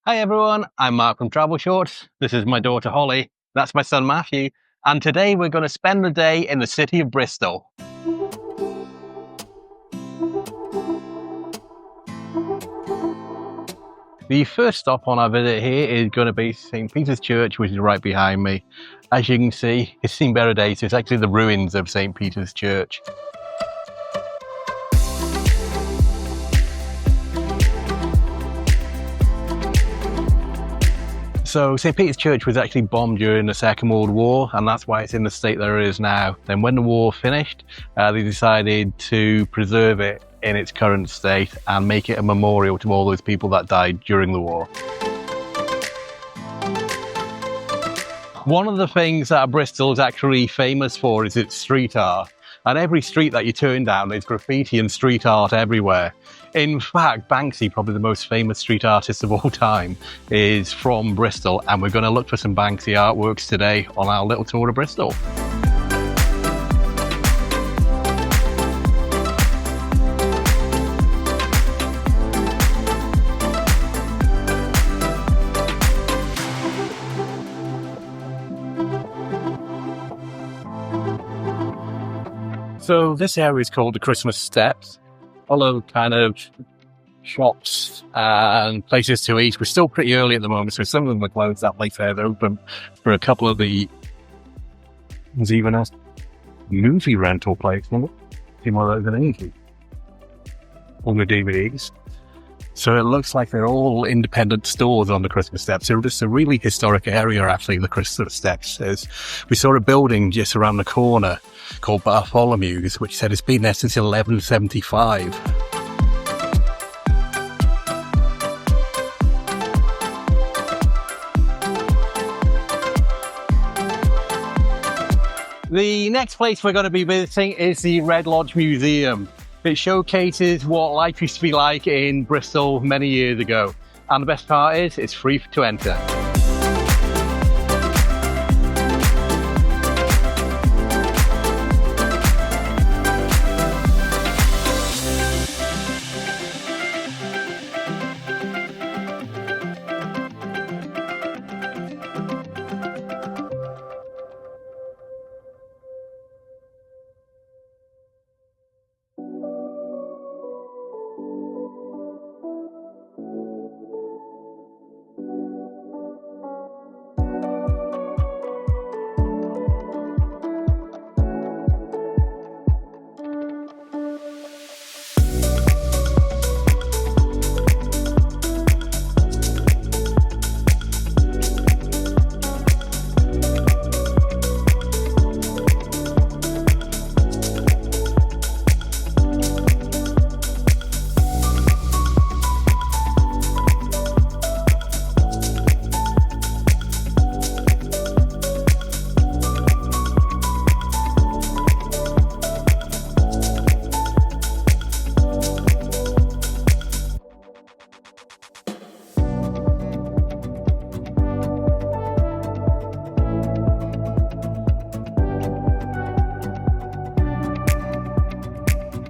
Hi everyone, I'm Mark from Travelshorts. This is my daughter Holly, that's my son Matthew, and today we're going to spend the day in the city of Bristol. The first stop on our visit here is going to be St. Peter's Church, which is right behind me. As you can see, it's seen better days, so it's actually the ruins of St. Peter's Church. So St. Peter's Church was actually bombed during the Second World War, and that's why it's in the state that it is now. Then when the war finished, they decided to preserve it in its current state and make it a memorial to all those people that died during the war. One of the things that Bristol is actually famous for is its street art. And every street that you turn down, there's graffiti and street art everywhere. In fact, Banksy, probably the most famous street artist of all time, is from Bristol, and we're going to look for some Banksy artworks today on our little tour of Bristol. So this area is called the Christmas Steps. All of kind of shops and places to eat. We're still pretty early at the moment, so some of them are closed. That place there, they're open for a couple of the... There's even a movie rental place, isn't it? See more like an movie. All the DVDs. So it looks like they're all independent stores on the Christmas Steps. They're just a really historic area, actually, the Christmas Steps is. We saw a building just around the corner called Bartholomew's, which said it's been there since 1175. The next place we're going to be visiting is the Red Lodge Museum. It showcases what life used to be like in Bristol many years ago. And the best part is, it's free to enter.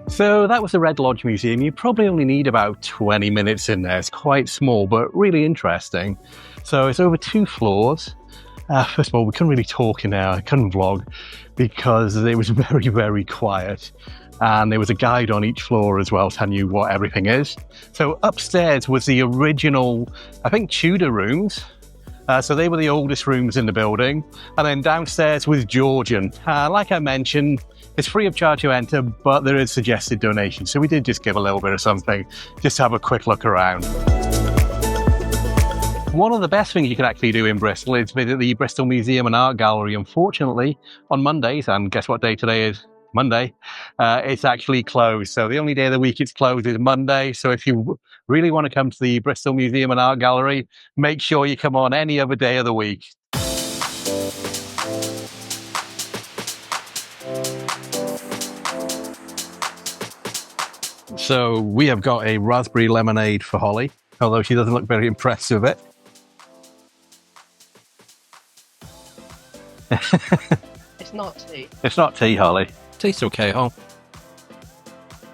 So that was the Red Lodge Museum. You probably only need about 20 minutes in there. It's quite small, but really interesting. So it's over 2 floors. First of all, we couldn't really talk in there. I couldn't vlog because it was very, very quiet. And there was a guide on each floor as well telling you what everything is. So upstairs was the original, I think, Tudor rooms. So they were the oldest rooms in the building. And then downstairs was Georgian. Like I mentioned, it's free of charge to enter, but there is suggested donation. So we did just give a little bit of something, just to have a quick look around. One of the best things you can actually do in Bristol is visit the Bristol Museum and Art Gallery. Unfortunately, on Mondays, and guess what day today is? Monday, it's actually closed. So the only day of the week it's closed is Monday. So if you really want to come to the Bristol Museum and Art Gallery, make sure you come on any other day of the week. So we have got a raspberry lemonade for Holly, although she doesn't look very impressed with it. It's not tea. It's not tea, Holly. Tastes okay, huh?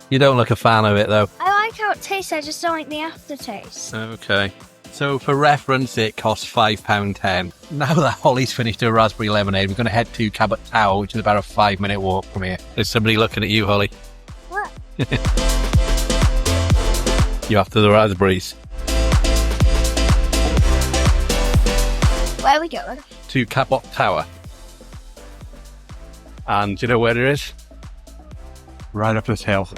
You don't look a fan of it, though. I like how it tastes, I just don't like the aftertaste. Okay. So for reference, it costs £5.10. Now that Holly's finished her raspberry lemonade, we're going to head to Cabot Tower, which is about a 5-minute walk from here. There's somebody looking at you, Holly. What? You after the raspberries? Where are we going? To Cabot Tower. And do you know where it is? Right up this hill.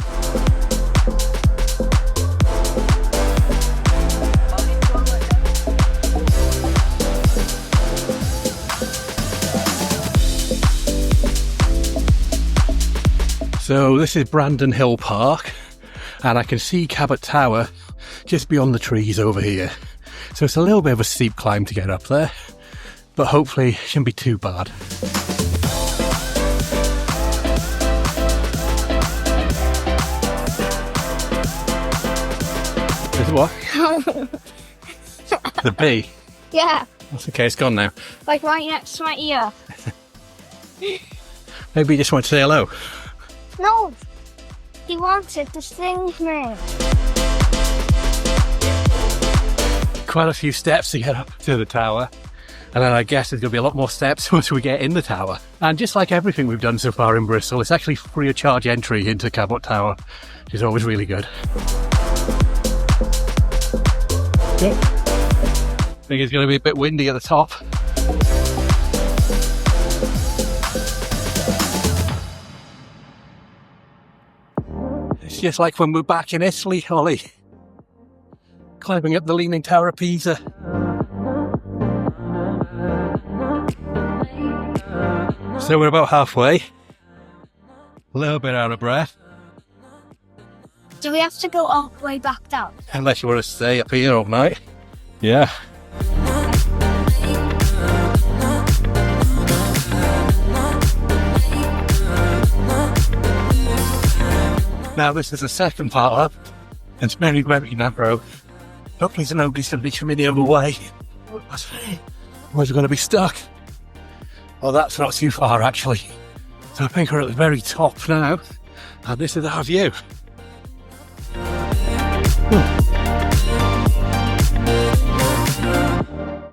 So this is Brandon Hill Park, and I can see Cabot Tower just beyond the trees over here. So it's a little bit of a steep climb to get up there, but hopefully it shouldn't be too bad. Is what? The bee? Yeah, That's okay, it's gone now. like right next to my ear. Maybe you just want to say hello. No, he wanted to sting me. Quite a few steps to get up to the tower, and then I guess there's going to be a lot more steps once we get in the tower. And just like everything we've done so far in Bristol, it's actually free of charge entry into Cabot Tower, which is always really good. I think it's going to be a bit windy at the top. It's just like when we're back in Italy, Holly. Climbing up the Leaning Tower of Pisa. So we're about halfway. A little bit out of breath. Do we have to go all the way back down? Unless you want to stay up here all night. Yeah. Now this is the second part up. It's very, very narrow. Hopefully nobody's going to be coming the other way. Where's it going to be stuck? Well, that's not too far actually. So I think we're at the very top now. And this is our view.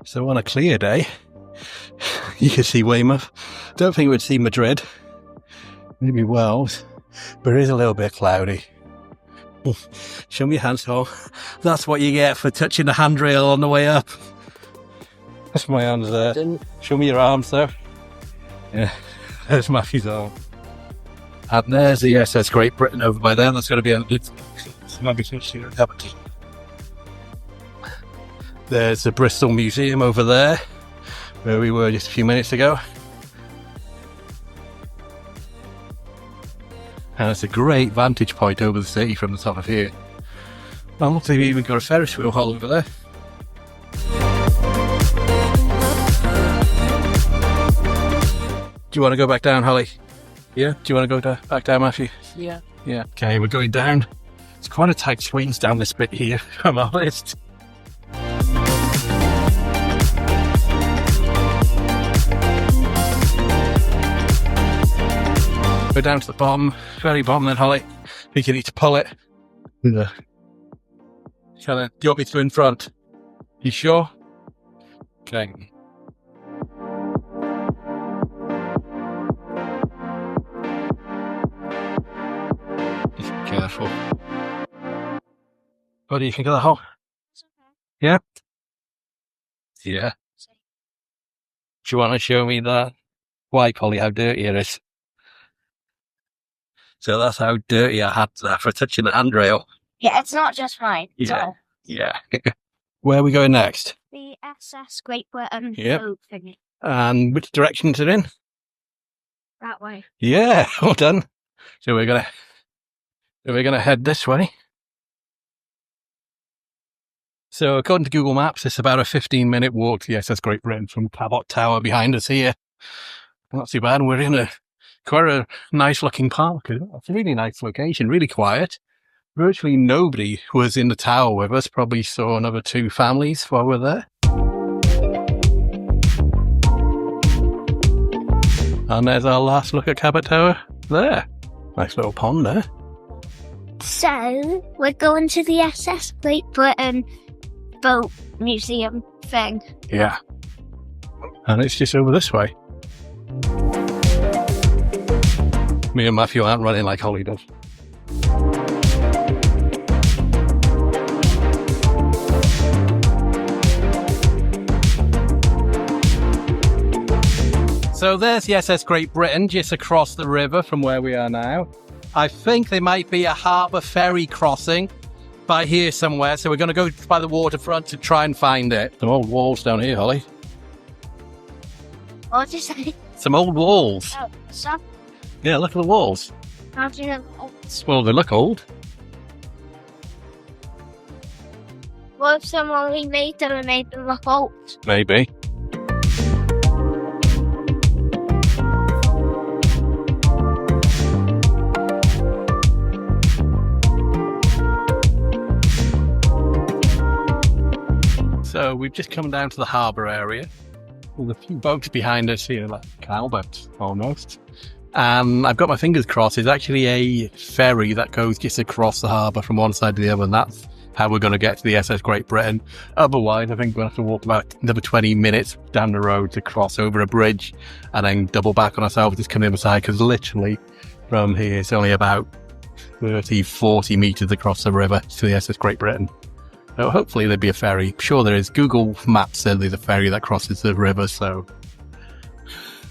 So on a clear day, you can see Weymouth. Don't think we'd see Madrid. Maybe Wales. But it is a little bit cloudy. Show me your hands, Tom. That's what you get for touching the handrail on the way up. That's my hands there. Show me your arms though. Yeah, there's Matthew's arm. And there's the SS Great Britain over by there. That's going to be a There's the Bristol Museum over there, where we were just a few minutes ago. And it's a great vantage point over the city from the top of here. And look, they've even got a Ferris wheel hall over there. Do you want to go back down, Holly? Yeah? Do you want to go back down, Matthew? Yeah. Yeah. Okay, we're going down. It's quite a tight squeeze down this bit here, if I'm honest. Go down to the bottom, very bottom then, Holly. I think you need to pull it. Yeah. Do you want me to go in front? You sure? Okay. Just be careful. What do you think of the hole? It's okay. Yeah? Yeah. Do you want to show me that? Why, Polly, how dirty it is? So that's how dirty our hands are for touching the handrail. Yeah, it's not just mine. It's Yeah. all. Yeah. Where are we going next? The SS Great Britain Yep. boat thingy. And which direction is it in? That way. Yeah, well done. So we're gonna head this way. So according to Google Maps, it's about a 15-minute walk to the SS Great Britain from Cabot Tower behind us here. Not too bad. We're in quite a nice-looking park. It's a really nice location, really quiet. Virtually nobody was in the tower with us. Probably saw another 2 families while we're there. And there's our last look at Cabot Tower there. Nice little pond there. So, we're going to the SS Great Britain boat museum thing. Yeah. And it's just over this way. Me and Matthew aren't running like Holly does. So there's the SS Great Britain just across the river from where we are now. I think there might be a harbour ferry crossing by here somewhere, so we're going to go by the waterfront to try and find it. Some old walls down here, Holly. What did you say? Some old walls. Oh, some. Yeah, look at the walls. How do you know? Well, they look old. What if someone remade them and made them look old? Maybe. So we've just come down to the harbour area. There's a few boats behind us here, like canal boats almost. I've got my fingers crossed. There's actually a ferry that goes just across the harbour from one side to the other, and that's how we're going to get to the SS Great Britain. Otherwise, I think we'll have to walk about another 20 minutes down the road to cross over a bridge and then double back on ourselves, just come the other side, because literally from here it's only about 30, 40 metres across the river to the SS Great Britain. So hopefully there'll be a ferry. I'm sure there is. Google Maps said there's a ferry that crosses the river, so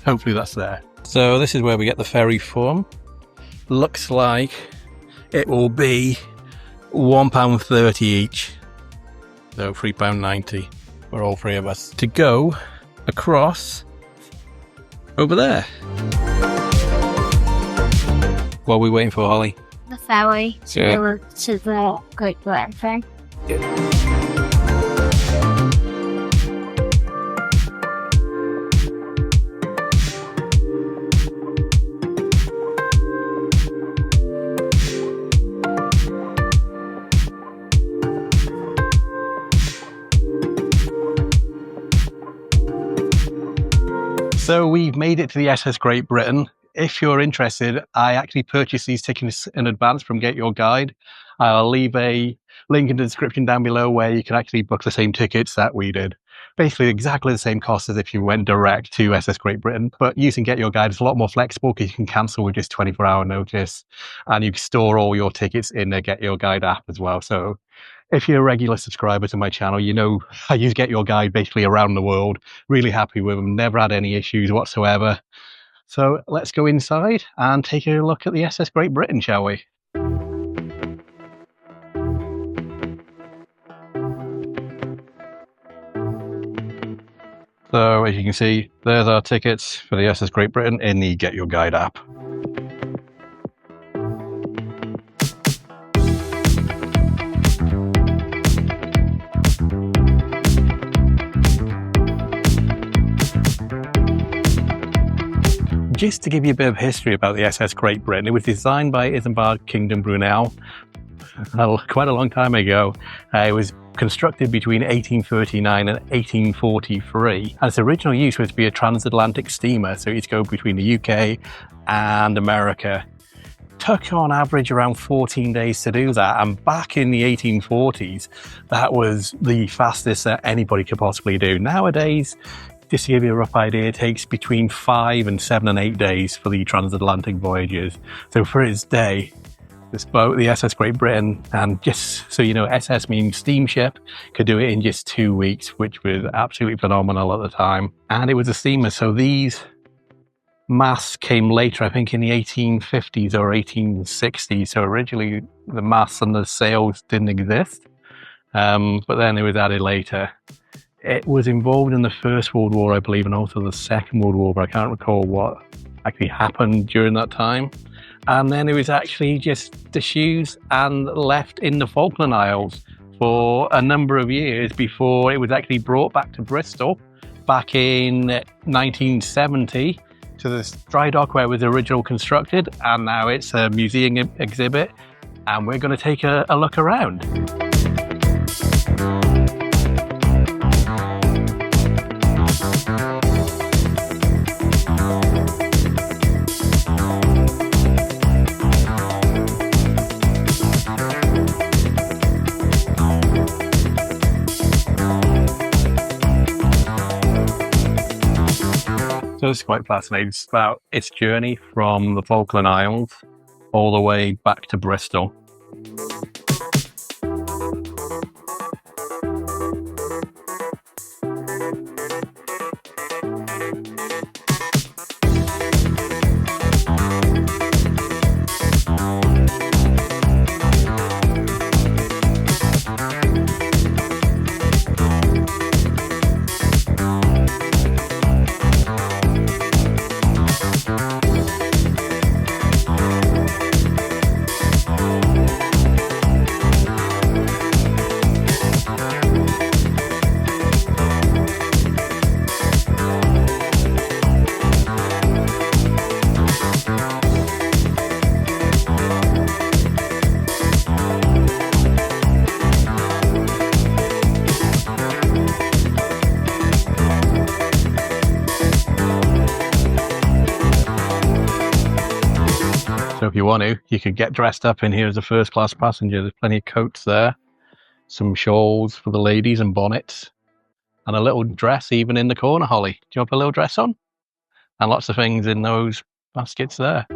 hopefully that's there. So this is where we get the ferry from. Looks like it will be £1.30 each. So £3.90 for all three of us to go across over there. What are we waiting for, Holly? The ferry to Yeah. go to the Great Britain thing. So we've made it to the SS Great Britain. If you're interested, I actually purchased these tickets in advance from Get Your Guide. I'll leave a link in the description down below where you can actually book the same tickets that we did. Basically exactly the same cost as if you went direct to SS Great Britain, but using Get Your Guide is a lot more flexible because you can cancel with just 24-hour notice, and you can store all your tickets in the Get Your Guide app as well. So if you're a regular subscriber to my channel, you know I use Get Your Guide basically around the world. Really happy with them, never had any issues whatsoever. So let's go inside and take a look at the SS Great Britain, shall we? So as you can see, there's our tickets for the SS Great Britain in the Get Your Guide app. Just to give you a bit of history about the SS Great Britain, it was designed by Isambard Kingdom Brunel quite a long time ago. It was constructed between 1839 and 1843, and its original use was to be a transatlantic steamer, so you'd go between the UK and America. Took on average around 14 days to do that, and back in the 1840s, that was the fastest that anybody could possibly do. Nowadays, just to give you a rough idea, it takes between 5 and 7 and 8 days for the transatlantic voyages. So for its day, this boat, the SS Great Britain, and just so you know, SS means steamship, could do it in just 2 weeks, which was absolutely phenomenal at the time. And it was a steamer, so these masts came later, I think in the 1850s or 1860s. So originally the masts and the sails didn't exist, but then it was added later. It was involved in the First World War, I believe, and also the Second World War, but I can't recall what actually happened during that time. And then it was actually just disused and left in the Falkland Isles for a number of years before it was actually brought back to Bristol back in 1970 to this dry dock where it was originally constructed, and now it's a museum exhibit, and we're going to take a look around. it's quite fascinating. It's about its journey from the Falkland Isles all the way back to Bristol. So if you want to, you could get dressed up in here as a first class passenger. There's plenty of coats there, some shawls for the ladies and bonnets, and a little dress even in the corner, Holly. Do you want a little dress on? And lots of things in those baskets there.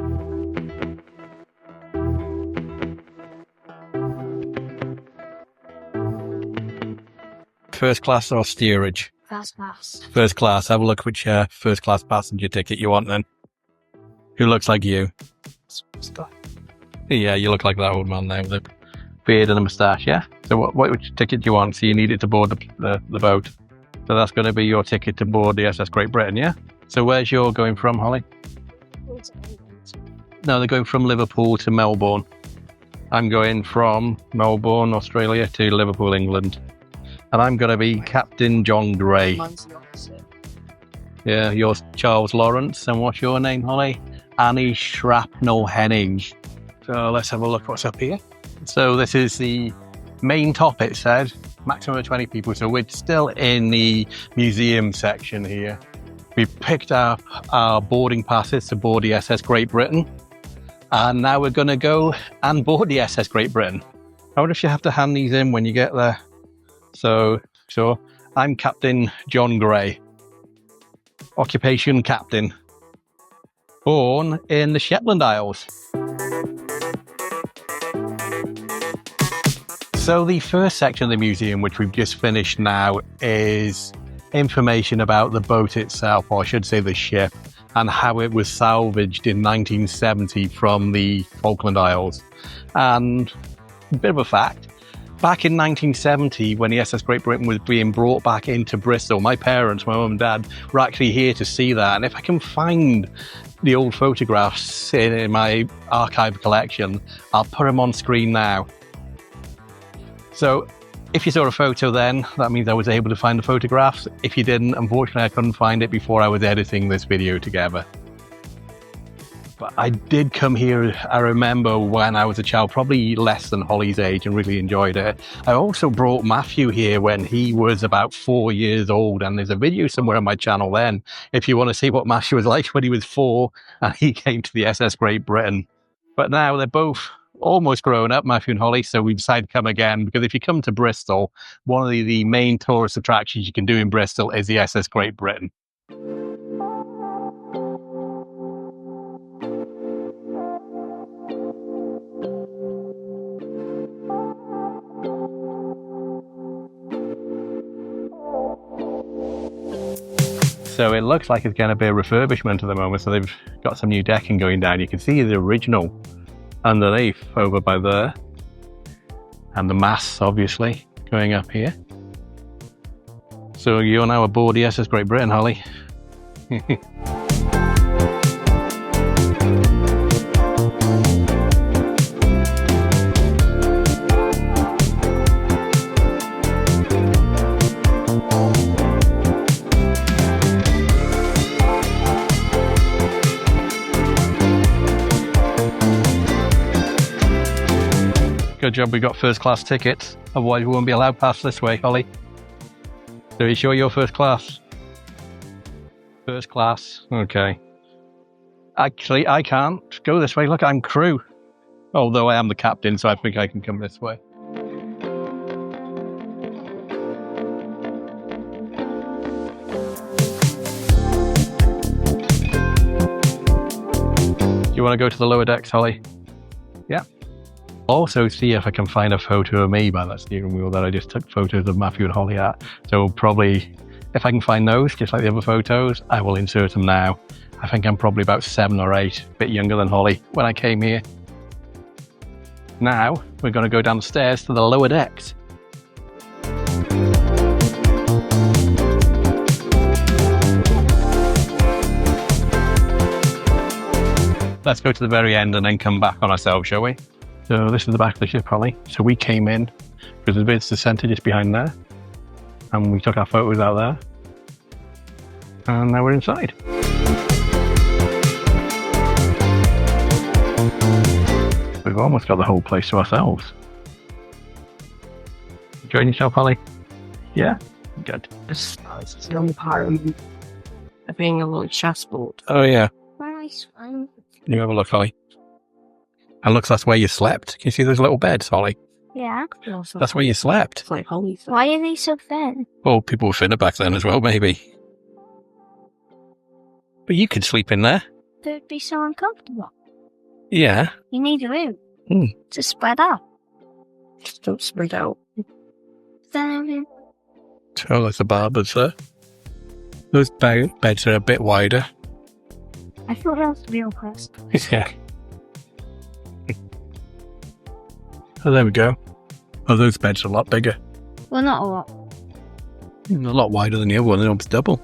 First class or steerage? First class. First class. Have a look which first class passenger ticket you want then. Who looks like you? Yeah, you look like that old man there with a beard and a moustache, yeah? So which ticket do you want? So you need it to board the boat. So that's going to be your ticket to board the SS Great Britain, yeah? So where's your going from, Holly? No, they're going from Liverpool to Melbourne. I'm going from Melbourne, Australia to Liverpool, England. And I'm going to be Captain John Gray. Mine's the opposite. Yeah, you're Charles Lawrence. And what's your name, Holly? Annie Shrapnel Henning. So let's have a look what's up here. So this is the main top, it said. Maximum of 20 people. So we're still in the museum section here. We picked up our boarding passes to board the SS Great Britain. And now we're going to go and board the SS Great Britain. I wonder if you have to hand these in when you get there. So I'm Captain John Gray. Occupation captain. Born in the Shetland Isles. So the first section of the museum, which we've just finished now, is information about the boat itself, or I should say the ship, and how it was salvaged in 1970 from the Falkland Isles. And a bit of a fact, back in 1970, when the SS Great Britain was being brought back into Bristol, my parents, my mum and dad, were actually here to see that. And if I can find the old photographs in my archive collection, I'll put them on screen now. So if you saw a photo then, that means I was able to find the photographs. If you didn't, unfortunately, I couldn't find it before I was editing this video together. But I did come here, I remember when I was a child, probably less than Holly's age, and really enjoyed it. I also brought Matthew here when he was about 4 years old, and there's a video somewhere on my channel then, if you want to see what Matthew was like when he was 4 and he came to the SS Great Britain. But now they're both almost grown up, Matthew and Holly, so we decided to come again, because if you come to Bristol, one of the main tourist attractions you can do in Bristol is the SS Great Britain. So it looks like it's going to be a refurbishment at the moment. So they've got some new decking going down. You can see the original underneath over by there. And the masts, obviously, going up here. So you're now aboard the SS Great Britain, Holly. Good job we got first class tickets, otherwise we won't be allowed past this way, Holly. So are you sure you're first class? First class, okay. Actually, I can't go this way. Look, I'm crew. Although I am the captain, so I think I can come this way. you want to go to the lower decks, Holly? Yeah. Also see if I can find a photo of me by that steering wheel that I just took photos of Matthew and Holly at. So probably, if I can find those, just like the other photos, I will insert them now. I think I'm probably about 7 or 8, a bit younger than Holly when I came here. Now, we're going to go down the stairs to the lower decks. Let's go to the very end and then come back on ourselves, shall we? So this is the back of the ship, Holly. So we came in because the visitor centre just behind there. And we took our photos out there. And now we're inside. We've almost got the whole place to ourselves. Enjoying yourself, Holly? Yeah? Good. It's the only part of being a little chessboard. Oh, yeah. Nice one. Can you have a look, Holly? And looks that's where you slept. Can you see those little beds, Holly? Yeah. That's where you slept. It's like Holly. Why are they so thin? Well, people were thinner back then as well, maybe. But you could sleep in there. They'd be so uncomfortable. Yeah. You need a room to spread out. Just don't spread out. Then, Oh, there's the barbers there. Those beds are a bit wider. I thought that was real first. Yeah. Oh, there we go. Oh, those beds are a lot bigger. Well, not a lot. A lot wider than the other one. They're almost double.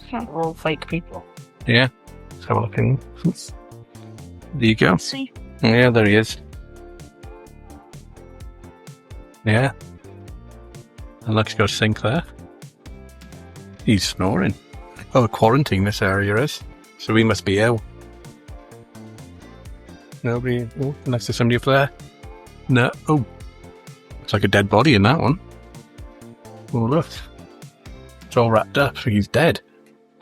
Okay. All fake people. Yeah. Let's have a look in. There you go. See? Yeah, there he is. Yeah. And look, he's got a sink there. He's snoring. Oh, quarantine this area is. So we must be ill. Nobody, oh, unless there's somebody up there. No, oh. Looks like a dead body in that one. Oh, look. It's all wrapped up, so he's dead.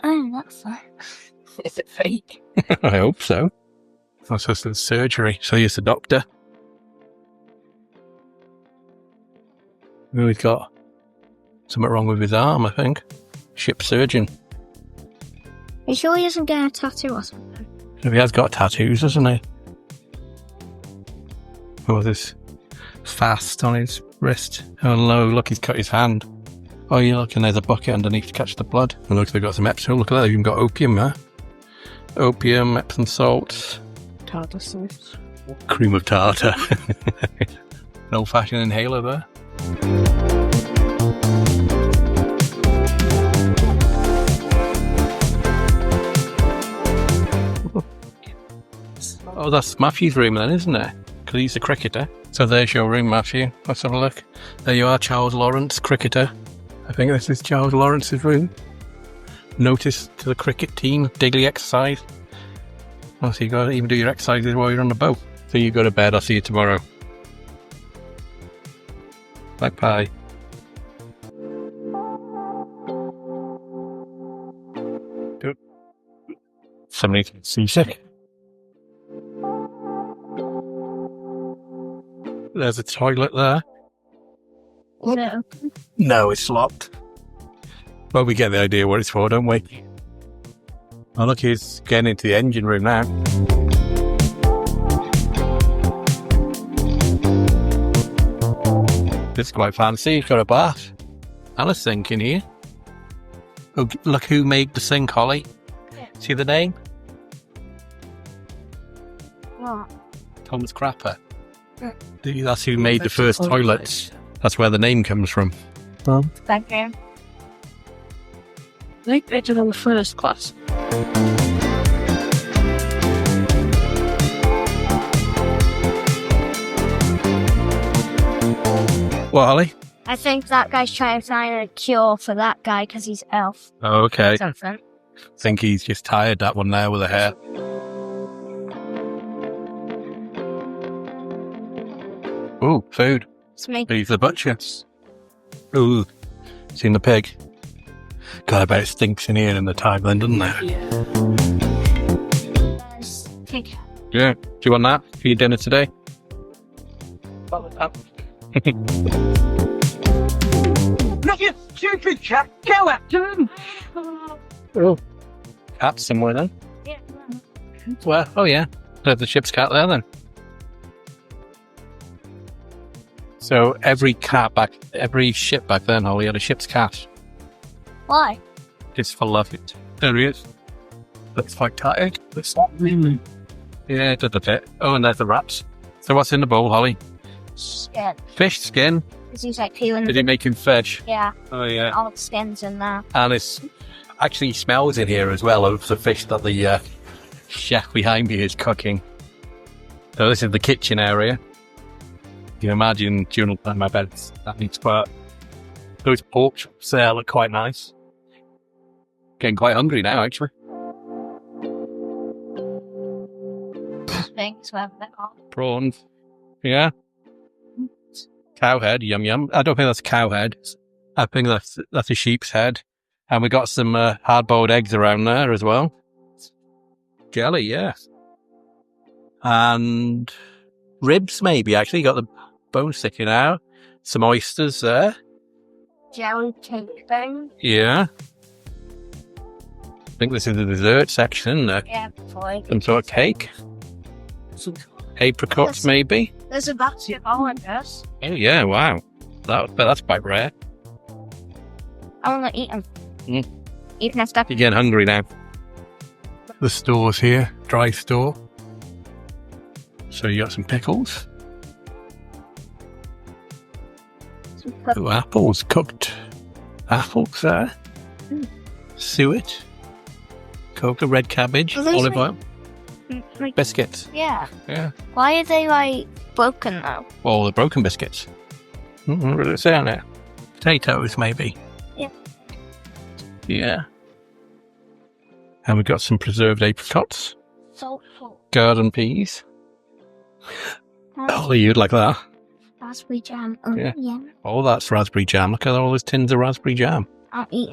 Oh, that's nice. Is it fake? I hope so. That's just the surgery. So here's the doctor. Oh, he's got something wrong with his arm, I think. Ship surgeon. Are you sure he isn't getting a tattoo or something? So he has got tattoos, hasn't he? Oh, there's fast on his wrist. Oh no, look, he's cut his hand. Oh, yeah, look, and there's a bucket underneath to catch the blood. And look, they've got some Epsom. Look at that, they've even got opium there. Opium, Epsom salts. Tartar sauce. Cream of tartar. An old-fashioned inhaler there. Oh, that's Matthew's room then, isn't it? Because he's a cricketer. So there's your room, Matthew. Let's have a look. There you are, Charles Lawrence, cricketer. I think this is Charles Lawrence's room. Notice to the cricket team, daily exercise. Oh, so you got to even do your exercises while you're on the boat. So you go to bed, I'll see you tomorrow. Bye-bye. Somebody's seasick. There's a toilet there. No. No, it's locked. Well, we get the idea what it's for, don't we? Oh, look, he's getting into the engine room now. This is quite fancy. He's got a bath. And a sink in here. Oh, look who made the sink, Holly. Yeah. See the name? What? Thomas Crapper. Yeah. That's who made the first toilets. That's where the name comes from. Thank you. I think they did on the first class. What, Holly? I think that guy's trying to find a cure for that guy because he's elf. Oh, okay. Something. I think he's just tired, that one there with the hair. Ooh, food. It's me. He's the butcher. Ooh, seen the pig? God, I bet it stinks in here in the Thailand, doesn't it? Pig. Yeah. Do you want that for your dinner today? Not you stupid cat! Go after him! Oh. Cat somewhere then? Yeah. Where? Oh, yeah. There's the ship's cat there then. So every ship back then, Holly, had a ship's cat. Why? It's for love it. There he is. Looks quite tired. Yeah, it did a bit. Oh, and there's the wraps. So what's in the bowl, Holly? Skin. Fish skin. Because he's like peeling. Did he make him fish? Yeah. Oh, yeah. All the skins in there. And it's actually smells in here as well of the fish that the chef behind me is cooking. So this is the kitchen area. You can imagine during the time I bet that needs quite. Those pork chops there look quite nice. Getting quite hungry now, actually. Things were a bit off. Prawns. Yeah. Cow head, yum yum. I don't think that's a cow head. I think that's a sheep's head. And we got some hard-boiled eggs around there as well. Jelly, yeah. And ribs, maybe, actually. Got the bone sticking out. Some oysters there. Jelly cake thing. Yeah. I think this is the dessert section. Yeah, boy. Some sort of cake. Apricots, maybe. There's a basket of oranges. Oh, yeah, wow. That's quite rare. I want to eat them. Mm. Even if You're getting hungry now. The store's here, dry store. So you got some pickles. Oh, apples, cooked apples there. Suet. Coca, red cabbage, olive oil. Like, biscuits. Yeah. Yeah. Why are they like broken though? Well, the broken biscuits. What does it say on there? Potatoes, maybe. Yeah. Yeah. And we've got some preserved apricots. Salt pork. Garden peas. Oh, you'd like that. Raspberry jam. Oh, Yeah. yeah. Oh, that's raspberry jam. Look at all those tins of raspberry jam. I'll eat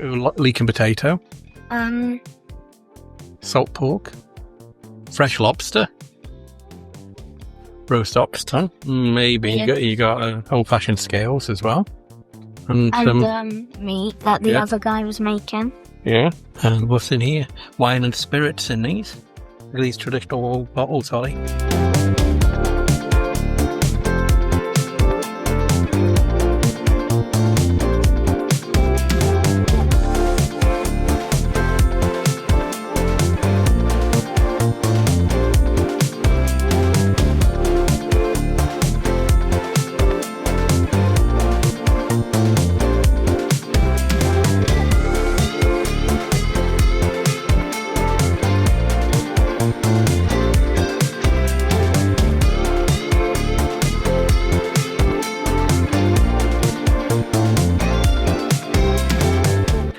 it. Leek and potato. Salt pork. Fresh lobster. Roast ox tongue. Maybe. Yeah. You got old-fashioned scales as well. And meat that the yeah. other guy was making. Yeah. And what's in here? Wine and spirits in these. Look at these traditional bottles, Holly.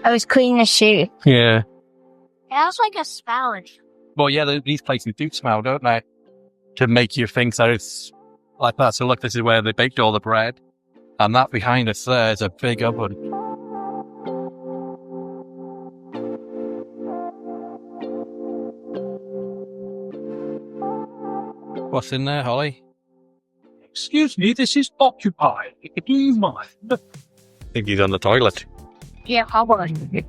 I was cleaning a shoe. Yeah. It was like a smell. Well, yeah, these places do smell, don't they? To make you think that it's like that. So look, this is where they baked all the bread. And that behind us there is a big oven. What's in there, Holly? Excuse me, this is occupied. Do you mind? I think he's on the toilet. Yeah, how about it?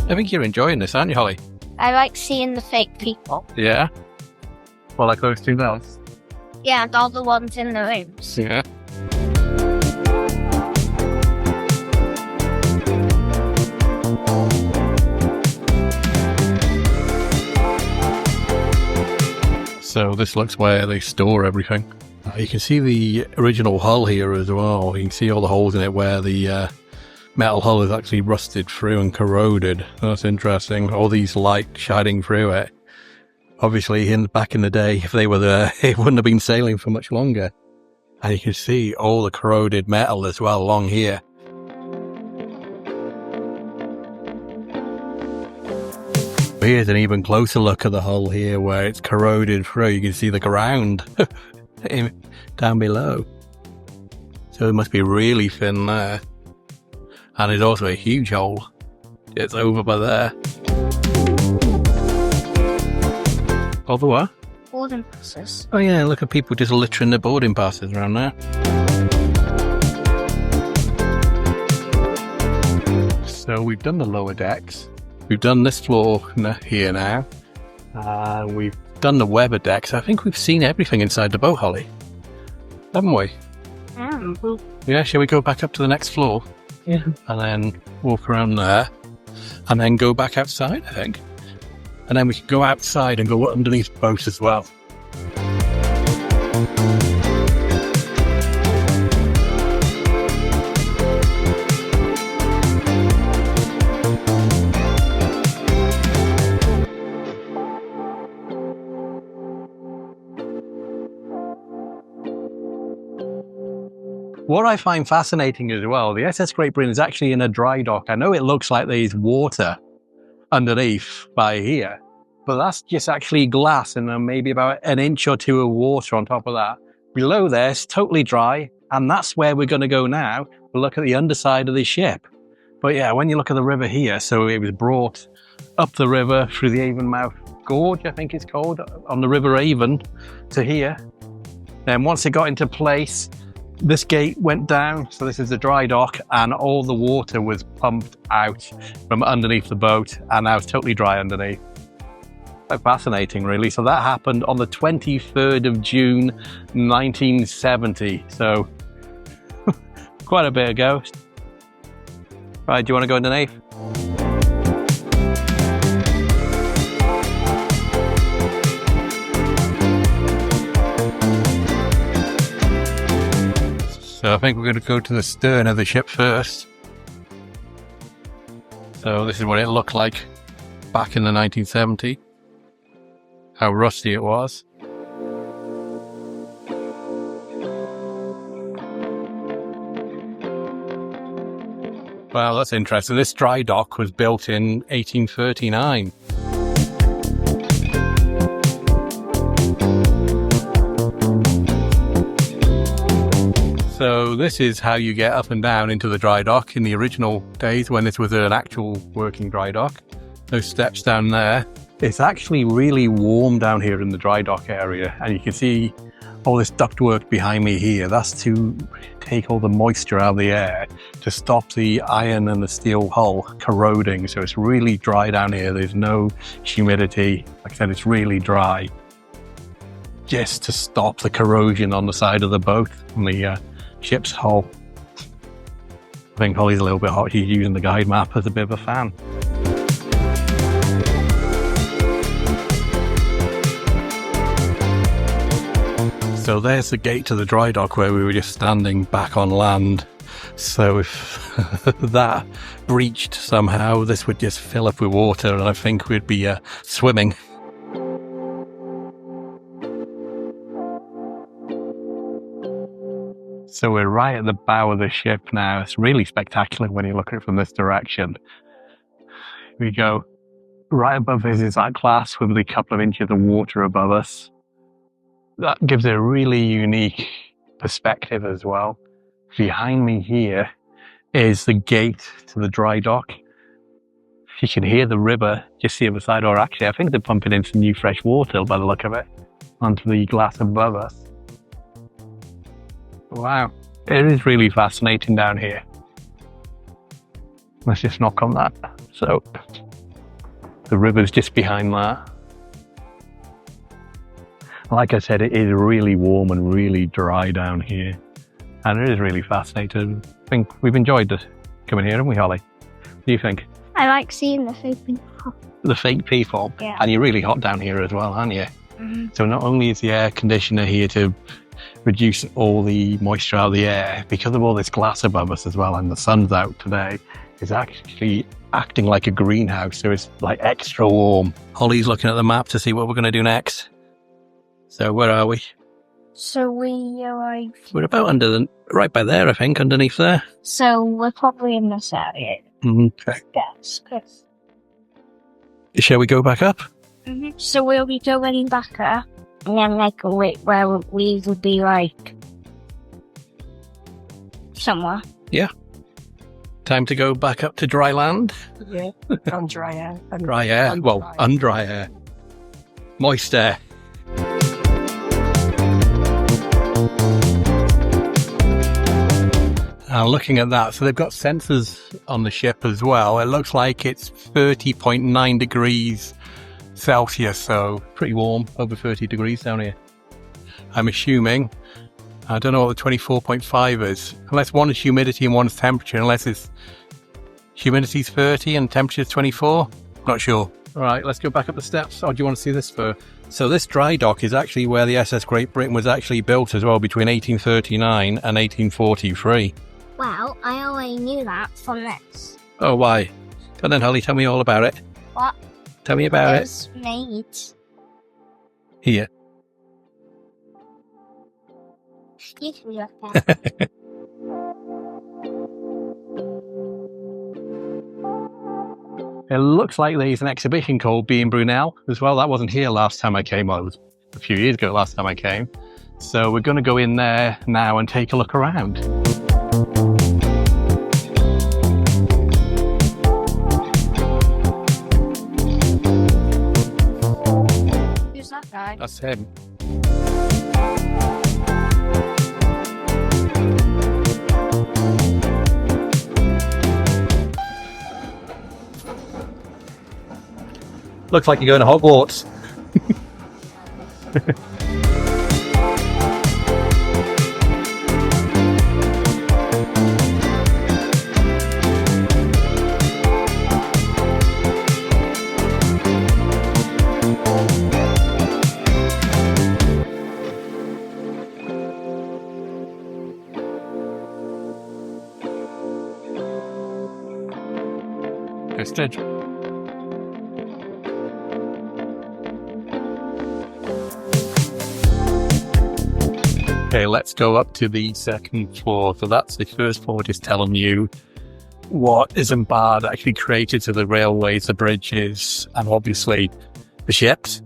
I think you're enjoying this, aren't you, Holly? I like seeing the fake people. Yeah. Well, like those two bells. Yeah, and all the ones in the rooms. Yeah. So this looks where they store everything. You can see the original hull here as well. You can see all the holes in it where the metal hull is actually rusted through and corroded. That's interesting. All these light shining through it. Obviously, back in the day, if they were there, it wouldn't have been sailing for much longer. And you can see all the corroded metal as well along here. Here's an even closer look at the hull here where it's corroded through. You can see the ground down below. So it must be really thin there. And there's also a huge hole. It's over by there. Over what? Boarding passes. Oh yeah, look at people just littering their boarding passes around there. So we've done the lower decks. We've done this floor here now. We've done the weather decks. I think we've seen everything inside the boat, Holly. Haven't we? Yeah, shall we go back up to the next floor? Yeah. And then walk around there. And then go back outside, I think. And then we can go outside and go underneath the boat as well. What I find fascinating as well, the SS Great Britain is actually in a dry dock. I know it looks like there's water underneath by here, but that's just actually glass and then maybe about an inch or two of water on top of that. Below there is totally dry, and that's where we're going to go now. We'll look at the underside of the ship. But yeah, when you look at the river here, so it was brought up the river through the Avon Gorge, I think it's called, on the River Avon to here. Then once it got into place, this gate went down, so this is the dry dock, and all the water was pumped out from underneath the boat, and now it's totally dry underneath. Quite fascinating, really. So that happened on the 23rd of June, 1970. So quite a bit ago. Right, do you want to go underneath? So I think we're going to go to the stern of the ship first. So this is what it looked like back in the 1970. How rusty it was. Well, that's interesting. This dry dock was built in 1839. So this is how you get up and down into the dry dock in the original days when this was an actual working dry dock. Those steps down there. It's actually really warm down here in the dry dock area, and you can see all this ductwork behind me here. That's to take all the moisture out of the air to stop the iron and the steel hull corroding. So it's really dry down here. There's no humidity. Like I said, it's really dry, just to stop the corrosion on the side of the boat, on the ship's hull. I think Holly's a little bit hot. She's using the guide map as a bit of a fan. So there's the gate to the dry dock where we were just standing back on land. So if that breached somehow, this would just fill up with water, and I think we'd be swimming. So we're right at the bow of the ship now. It's really spectacular when you look at it from this direction. We go right above us is that glass with a couple of inches of water above us. That gives it a really unique perspective as well. Behind me here is the gate to the dry dock. You can hear the river just the other side, or actually I think they're pumping in some new fresh water by the look of it onto the glass above us. Wow, it is really fascinating down here. Let's just knock on that. So the river's just behind that. Like I said, it is really warm and really dry down here, and it is really fascinating. I think we've enjoyed this coming here, haven't we, Holly? What do you think? I like seeing the fake people. The fake people? Yeah. And you're really hot down here as well, aren't you? Mm-hmm. So not only is the air conditioner here to reduce all the moisture out of the air, because of all this glass above us as well, and the sun's out today, it's actually acting like a greenhouse, so it's like extra warm. Holly's looking at the map to see what we're going to do next. So where are we? So we are like... We're about right by there, I think, underneath there. So we're probably in this area. Okay. Yes. Yes. Shall we go back up? Mm-hmm. So we'll be going back up, and then like where we would be like somewhere. Yeah. Time to go back up to dry land. Yeah, on dry air. Dry air. Well, undry air. Moist air. Looking at that, so they've got sensors on the ship as well. It looks like it's 30.9 degrees Celsius, so pretty warm, over 30 degrees down here. I'm assuming. I don't know what the 24.5 is, unless one is humidity and one is temperature, unless it's humidity's 30 and temperature's 24. Not sure. All right, let's go back up the steps. Or do you want to see this first? So this dry dock is actually where the SS Great Britain was actually built as well, between 1839 and 1843. Well, I already knew that from this. Oh, why? Go on then, Holly, tell me all about it. What? Tell me about It it. was made. Here. Excuse me, okay. It looks like there's an exhibition called Being Brunel as well. That wasn't here last time I came. Well, it was a few years ago last time I came. So we're going to go in there now and take a look around. Who's that guy? That's him. Looks like you're going to Hogwarts. Good. Okay, let's go up to the second floor. So that's the first floor, just telling you what is in bar that actually created to the railways, the bridges, and obviously the ships.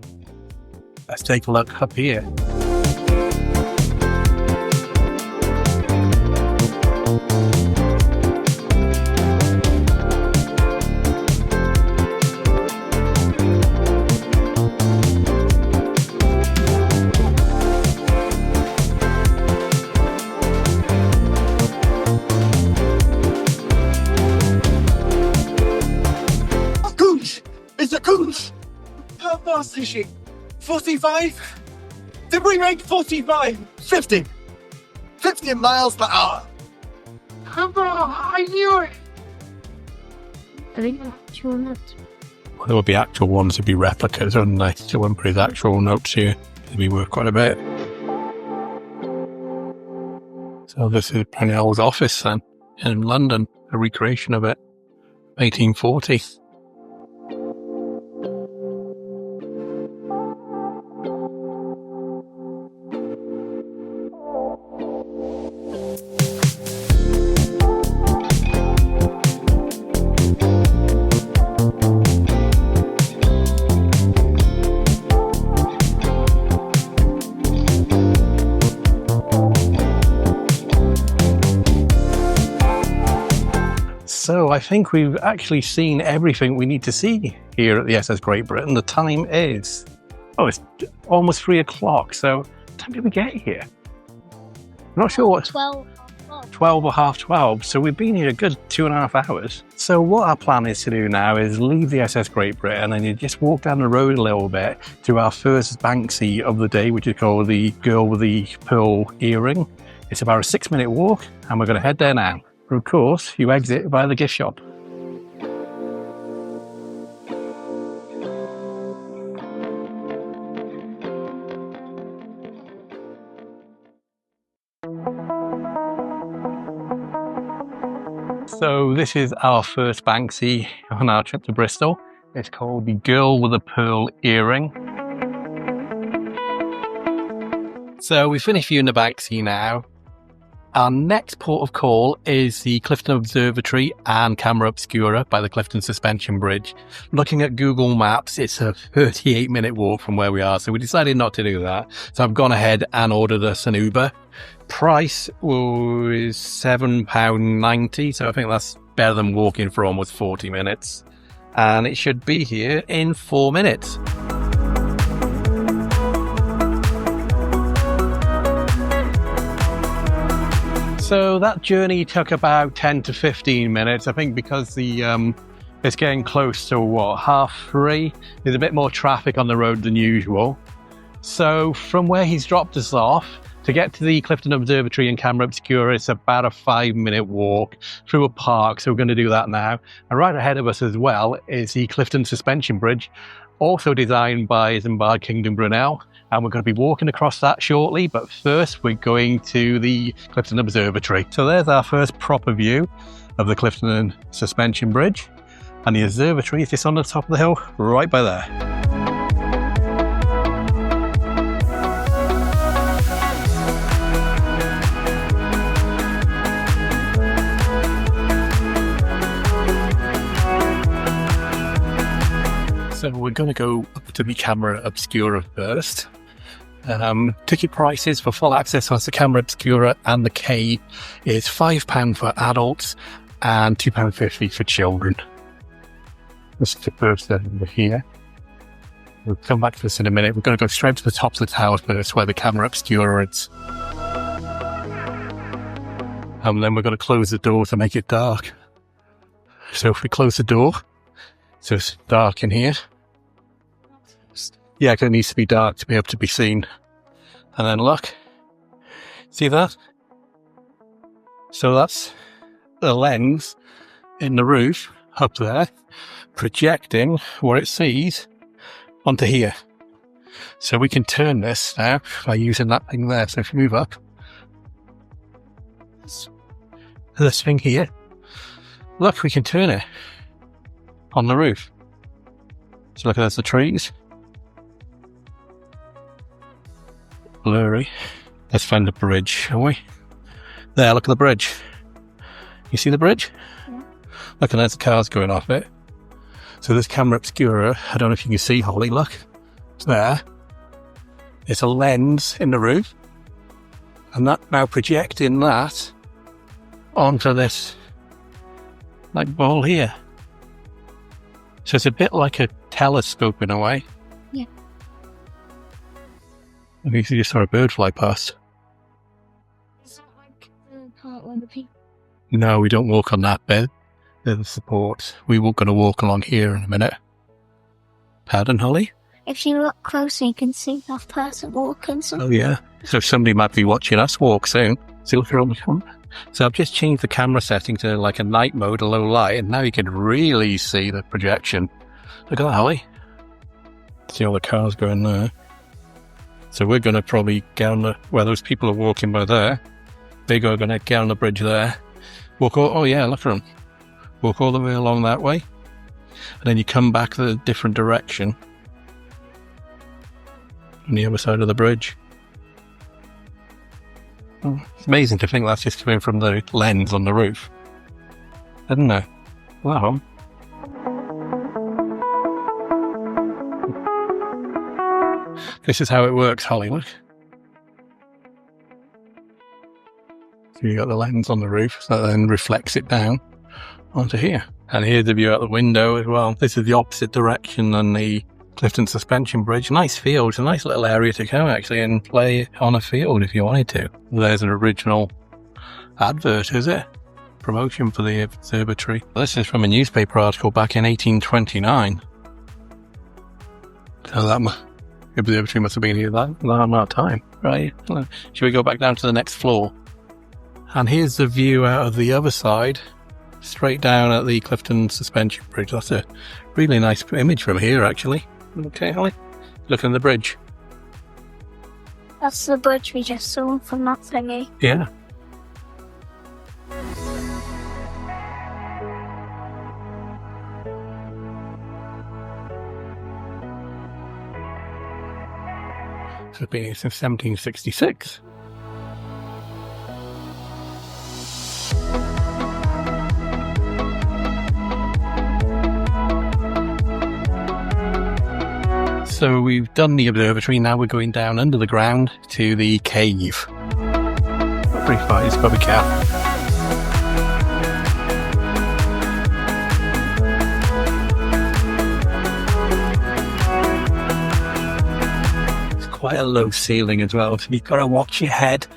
Let's take a look up here. How fast is she? 45? Debris rate 45. 50 miles per hour. I knew it. I think that's your notes. Well, there would be actual ones, there'd be replicas, wouldn't they? So wouldn't put his actual notes here. It'd be worth quite a bit. So this is Brunel's office then, in London, a recreation of it, 1840. So I think we've actually seen everything we need to see here at the SS Great Britain. The time is, it's almost 3 o'clock. So what time did we get here? I'm not sure what. 12 or half 12. So we've been here a good 2.5 hours. So what our plan is to do now is leave the SS Great Britain and you just walk down the road a little bit to our first Banksy of the day, which is called the Girl with the Pearl Earring. It's about a 6-minute walk and we're going to head there now. Of course, you exit via the gift shop. So this is our first Banksy on our trip to Bristol. It's called the Girl with a Pearl Earring. So we finished viewing the Banksy now. Our next port of call is the Clifton Observatory and Camera Obscura by the Clifton Suspension Bridge. Looking at Google Maps, it's a 38-minute walk from where we are, so we decided not to do that. So I've gone ahead and ordered us an Uber. Price was £7.90, so I think that's better than walking for almost 40 minutes. And it should be here in 4 minutes. So that journey took about 10 to 15 minutes. I think because it's getting close to 3:30. There's a bit more traffic on the road than usual. So from where he's dropped us off to get to the Clifton Observatory and Camera Obscura, it's about a 5-minute walk through a park. So we're going to do that now. And right ahead of us as well is the Clifton Suspension Bridge, also designed by Isambard Kingdom Brunel. And we're going to be walking across that shortly, but first we're going to the Clifton Observatory. So there's our first proper view of the Clifton Suspension Bridge, and the observatory is just on the top of the hill right by there. So we're going to go up to the Camera Obscura first. Ticket prices for full access to the Camera Obscura and the cave is £5 for adults and £2.50 for children. This is the first over here. We'll come back to this in a minute. We're going to go straight to the tops of the tower first, where the Camera Obscura is. And then we're going to close the door to make it dark. So if we close the door, so it's dark in here. Yeah, it needs to be dark to be able to be seen. And then look, see that? So that's the lens in the roof up there, projecting what it sees onto here. So we can turn this now by using that thing there. So if you move up, this thing here, look, we can turn it on the roof. So look, there's the trees. Blurry. Let's find the bridge, shall we? There, look at the bridge. You see the bridge? Yeah. Look, and there's the cars going off it. So this Camera Obscura, I don't know if you can see, Holly, look. It's there. It's a lens in the roof. And that now projecting that onto this light ball here. So it's a bit like a telescope in a way. Yeah. I think you just saw a bird fly past. Is that like the part where the people... No, we don't walk on that bit. They're the supports. We were going to walk along here in a minute. Pardon, Holly? If you look closer, you can see that person walking. So... Oh, yeah. So somebody might be watching us walk soon. See, look around the camera. So I've just changed the camera setting to like a night mode, a low light, and now you can really see the projection. Look at that, Holly. See all the cars going there. So we're going to probably get on the, where those people are walking by there. They're going to get on the bridge there. Walk all, oh yeah, look at them. Walk all the way along that way. And then you come back the different direction. On the other side of the bridge. Oh, it's amazing to think that's just coming from the lens on the roof. Isn't it? Wow. This is how it works, Holly, look. So you got the lens on the roof, so that then reflects it down onto here. And here's the view out the window as well. This is the opposite direction than the Clifton Suspension Bridge. Nice field. It's a nice little area to go, actually, and play on a field if you wanted to. There's an original advert, is it? Promotion for the observatory. This is from a newspaper article back in 1829. So that the observatory must have been here that amount of time, right? Should we go back down to the next floor? And here's the view out of the other side, straight down at the Clifton Suspension Bridge. That's a really nice image from here, actually. Okay, Holly? Look at the bridge. That's the bridge we just saw from that thingy. Yeah. It's been here since 1766. So we've done the observatory, now we're going down under the ground to the cave. Pretty far, it's probably careful. Quite a low ceiling as well, so you've got to watch your head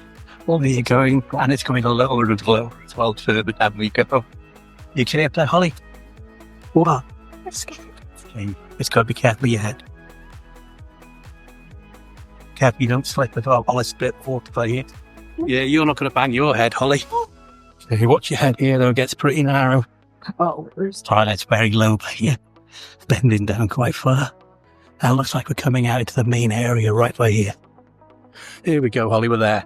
Well, there you're going, and it's going lower and lower as well further down we go. You can up there, Holly? What? Okay. It's got to be careful of your head. Careful you don't slip at all. I'll split water by you. Yeah, you're not going to bang your head, Holly. So you watch your head here, though, it gets pretty narrow. Oh, there's It's very low by here. It's bending down quite far. Now it looks like we're coming out into the main area right by here. Here we go, Holly, we're there.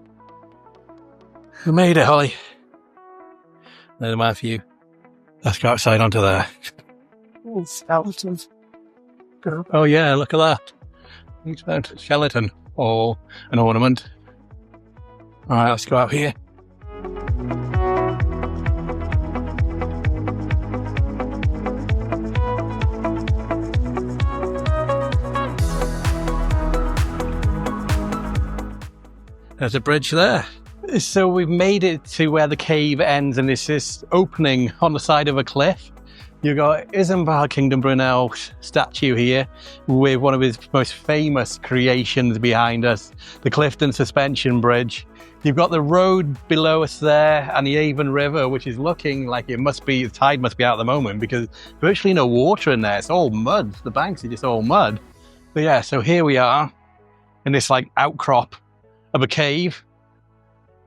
We made it, Holly. There's a man for you. Let's go outside onto there. skeletons. Oh yeah, look at that. It's a skeleton or an ornament. Alright, let's go out here. There's a bridge there. So we've made it to where the cave ends, and it's this opening on the side of a cliff. You've got Isambard Kingdom Brunel statue here with one of his most famous creations behind us, the Clifton Suspension Bridge. You've got the road below us there and the Avon River, which is looking like the tide must be out at the moment because virtually no water in there. It's all mud. The banks are just all mud. But yeah, so here we are in this like outcrop of a cave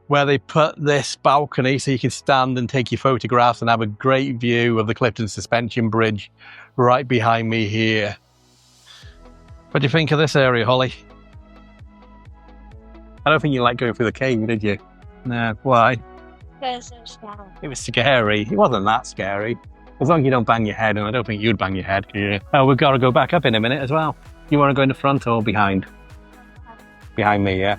where they put this balcony so you can stand and take your photographs and have a great view of the Clifton Suspension Bridge right behind me here. What do you think of this area, Holly? I don't think you liked going through the cave, did you? No, why? Because it's scary. It was scary. It wasn't that scary. As long as you don't bang your head, and I don't think you'd bang your head. Yeah. Oh, we've got to go back up in a minute as well. You want to go in the front or behind? Behind me, yeah.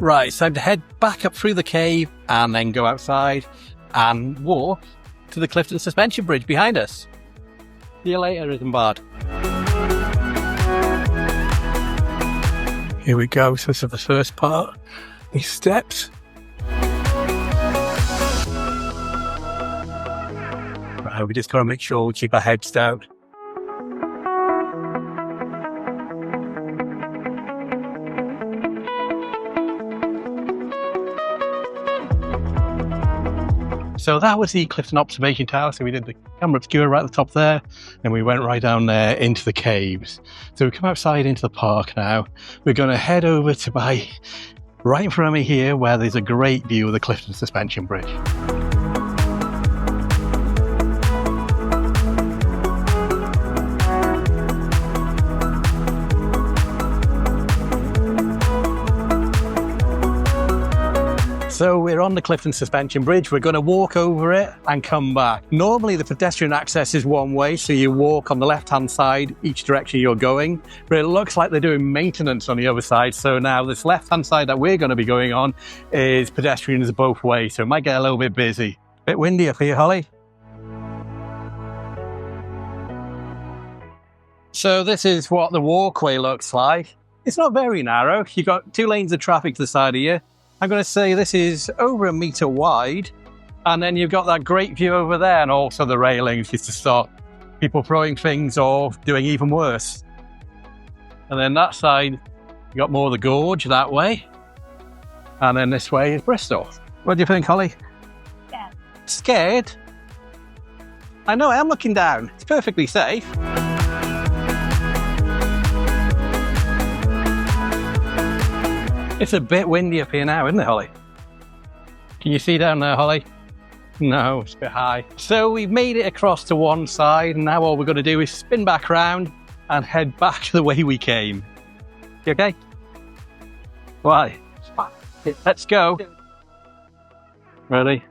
Right, so to head back up through the cave and then go outside and walk to the Clifton Suspension Bridge behind us. See you later, Isambard. Here we go. So this is the first part. These steps. Right, we just got to make sure we keep our heads down. So that was the Clifton Observation Tower. So we did the camera obscura right at the top there, and we went right down there into the caves. So we come outside into the park now. We're going to head over to right in front of me here, where there's a great view of the Clifton Suspension Bridge. So we're on the Clifton Suspension Bridge. We're going to walk over it and come back. Normally the pedestrian access is one way, so you walk on the left-hand side each direction you're going, but it looks like they're doing maintenance on the other side. So now this left-hand side that we're going to be going on is pedestrians both ways, so it might get a little bit busy. Bit windier for you, Holly. So this is what the walkway looks like. It's not very narrow. You've got 2 lanes of traffic to the side of you. I'm going to say this is over 1 metre wide, and then you've got that great view over there, and also the railings just to stop people throwing things or doing even worse. And then that side, you got more of the gorge that way, and then this way is Bristol. What do you think, Holly? Scared. Scared? I know, I'm looking down. It's perfectly safe. It's a bit windy up here now, isn't it, Holly? Can you see down there, Holly? No, it's a bit high. So we've made it across to one side, and now all we're going to do is spin back around and head back the way we came. You okay? Why? Let's go. Ready?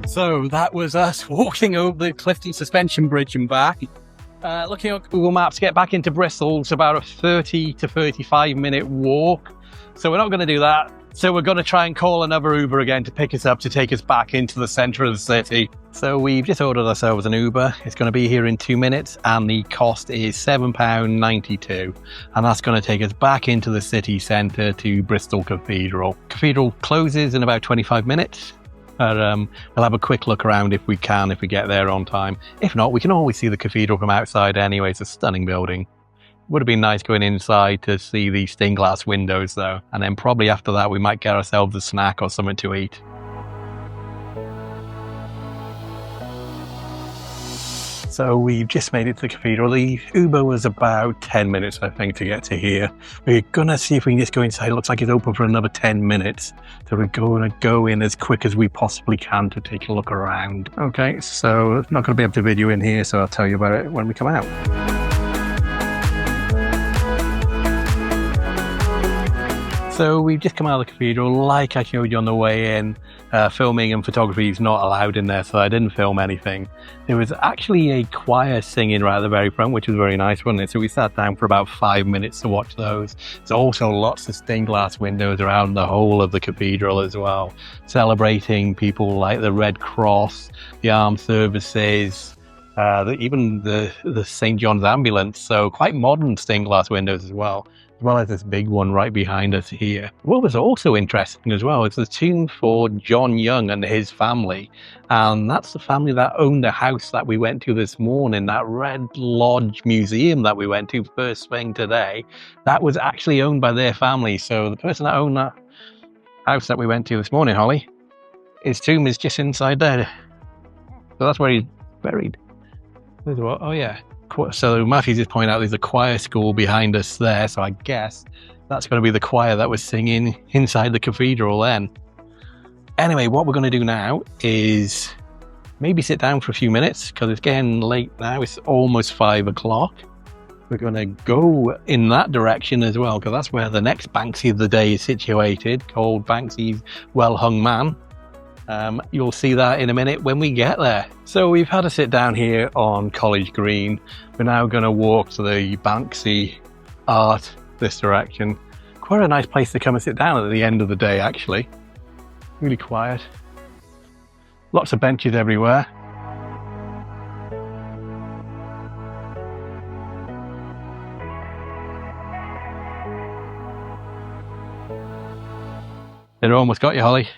So that was us walking over the Clifton Suspension Bridge and back. Looking at Google Maps to get back into Bristol, it's about a 30 to 35 minute walk. So we're not going to do that. So we're going to try and call another Uber again to pick us up, to take us back into the centre of the city. So we've just ordered ourselves an Uber. It's going to be here in 2 minutes, and the cost is £7.92. And that's going to take us back into the city centre to Bristol Cathedral. Cathedral closes in about 25 minutes. But we'll have a quick look around if we can, if we get there on time. If not, we can always see the cathedral from outside anyway. It's a stunning building. Would have been nice going inside to see the stained glass windows though. And then probably after that we might get ourselves a snack or something to eat. So we've just made it to the cathedral. The Uber was about 10 minutes, I think, to get to here. We're gonna see if we can just go inside. It looks like it's open for another 10 minutes. So we're gonna go in as quick as we possibly can to take a look around. Okay, so I'm not gonna be able to video in here, so I'll tell you about it when we come out. So we've just come out of the cathedral. Like I showed you on the way in, filming and photography is not allowed in there, so I didn't film anything. There was actually a choir singing right at the very front, which was very nice, wasn't it? So we sat down for about 5 minutes to watch those. There's also lots of stained glass windows around the whole of the cathedral as well, celebrating people like the Red Cross, the armed services, even the St. John's ambulance. So quite modern stained glass windows as well as this big one right behind us here. What was also interesting as well is the tomb for John Young and his family. And that's the family that owned the house that we went to this morning, that Red Lodge Museum that we went to first thing today. That was actually owned by their family. So the person that owned that house that we went to this morning, Holly, his tomb is just inside there. So that's where he's buried. There's what? Oh yeah. So Matthew just pointed out there's a choir school behind us there, so I guess that's going to be the choir that was singing inside the cathedral then. Anyway, what we're going to do now is maybe sit down for a few minutes, because it's getting late now. It's almost 5 o'clock. We're going to go in that direction as well, because that's where the next Banksy of the day is situated, called Banksy's Well Hung Man. You'll see that in a minute when we get there. So we've had a sit down here on College Green. We're now going to walk to the Banksy art this direction. Quite a nice place to come and sit down at the end of the day, actually. Really quiet. Lots of benches everywhere. They've almost got you, Holly.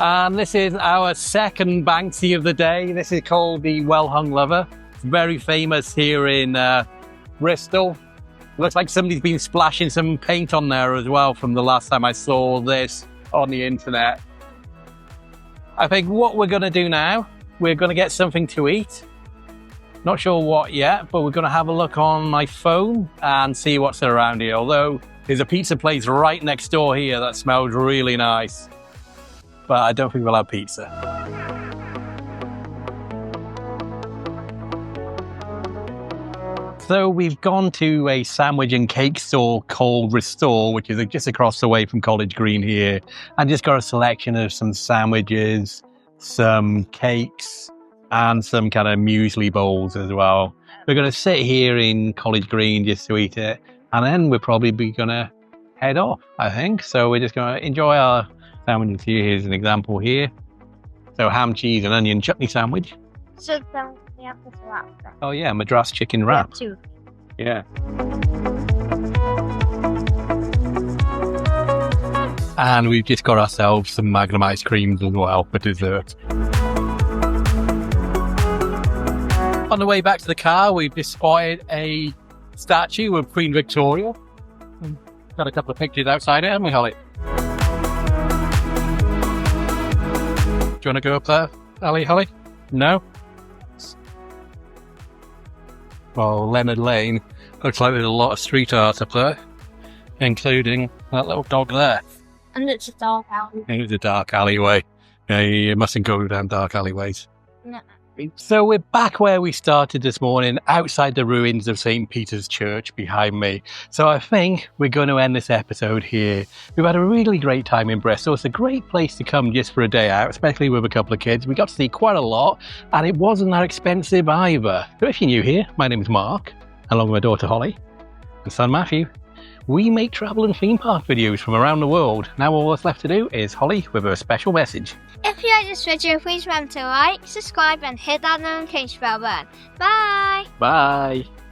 And this is our second Banksy of the day. This is called the Well Hung Lover. It's very famous here in Bristol. Looks like somebody's been splashing some paint on there as well from the last time I saw this on the internet. I think what we're going to do now, we're going to get something to eat. Not sure what yet, but we're going to have a look on my phone and see what's around here. Although there's a pizza place right next door here that smells really nice. But I don't think we'll have pizza. So we've gone to a sandwich and cake store called Restore, which is just across the way from College Green here, and just got a selection of some sandwiches, some cakes, and some kind of muesli bowls as well. We're going to sit here in College Green just to eat it, and then we're probably going to head off, I think. So we're just going to enjoy our sandwiches here. Here's an example here. So ham, cheese, and onion chutney sandwich. So then we have this wrap. Oh yeah, Madras chicken wrap. Two. Yeah. And we've just got ourselves some Magnum ice creams as well for dessert. On the way back to the car, we've just spotted a statue of Queen Victoria. Got a couple of pictures outside it, haven't we, Holly? Do you want to go up there, Holly? No? Well, Leonard Lane. Looks like there's a lot of street art up there, including that little dog there. And it's a dark alley. It was a dark alleyway. Yeah, you mustn't go down dark alleyways. No. So we're back where we started this morning, outside the ruins of St. Peter's Church behind me. So I think we're going to end this episode here. We've had a really great time in Bristol. It's a great place to come just for a day out, especially with a couple of kids. We got to see quite a lot, and it wasn't that expensive either. So if you're new here, my name is Mark, along with my daughter Holly and son Matthew. We make travel and theme park videos from around the world. Now all that's left to do is Holly with her special message. If you like this video, please remember to like, subscribe and hit that notification bell button. Bye! Bye!